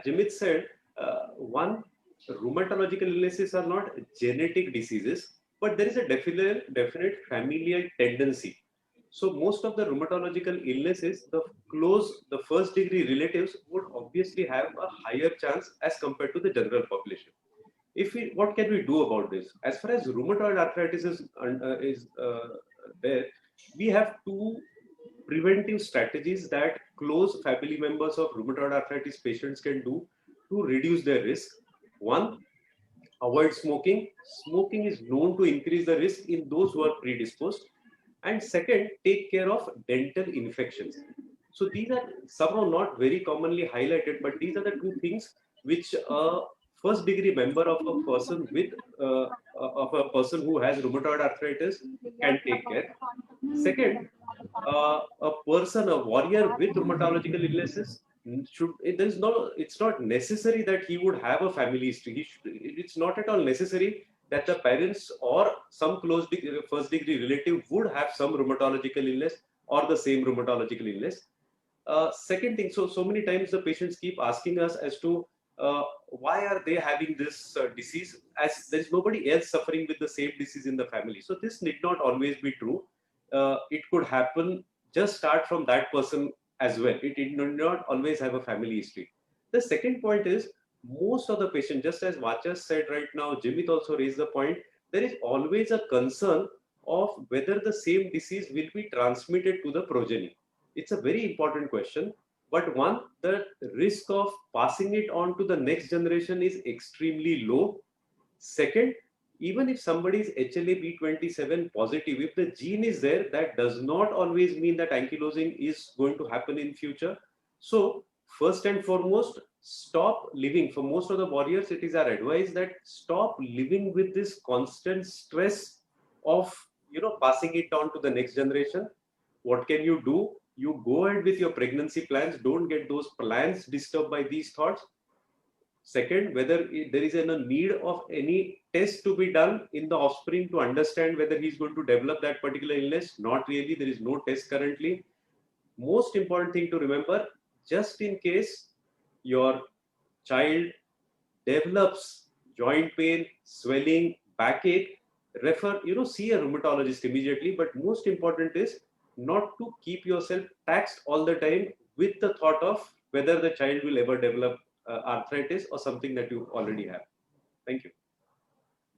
Jimit said, one, rheumatological illnesses are not genetic diseases, but there is a definite familial tendency. So most of the rheumatological illnesses, the first degree relatives would obviously have a higher chance as compared to the general population. What can we do about this? As far as rheumatoid arthritis is there, we have two preventive strategies that close family members of rheumatoid arthritis patients can do to reduce their risk. One, avoid smoking. Smoking is known to increase the risk in those who are predisposed. And second, take care of dental infections. So these are somehow not very commonly highlighted, but these are the two things which a first degree member uh, of a person who has rheumatoid arthritis can take care. Second, a person, a warrior with rheumatological illnesses should, there is no, it's not necessary that he would have a family history. It's not at all necessary that the parents or some first degree relative would have some rheumatological illness or the same rheumatological illness. Second thing, so many times the patients keep asking us as to why are they having this disease, as there is nobody else suffering with the same disease in the family. So this need not always be true. It could happen, just start from that person as well. It need not always have a family history. The second point is, most of the patients, just as Vachas said right now, Jimit also raised the point, there is always a concern of whether the same disease will be transmitted to the progeny. It's a very important question. But one, the risk of passing it on to the next generation is extremely low. Second, even if somebody is HLA-B27 positive, if the gene is there, that does not always mean that ankylosing is going to happen in future. So first and foremost, stop living. For most of the warriors, it is our advice that stop living with this constant stress of passing it on to the next generation. What can you do? You go ahead with your pregnancy plans. Don't get those plans disturbed by these thoughts. Second, whether there is a need of any test to be done in the offspring to understand whether he's going to develop that particular illness. Not really. There is no test currently. Most important thing to remember, just in case your child develops joint pain, swelling, backache, see a rheumatologist immediately. But most important is not to keep yourself taxed all the time with the thought of whether the child will ever develop arthritis or something that you already have. Thank you.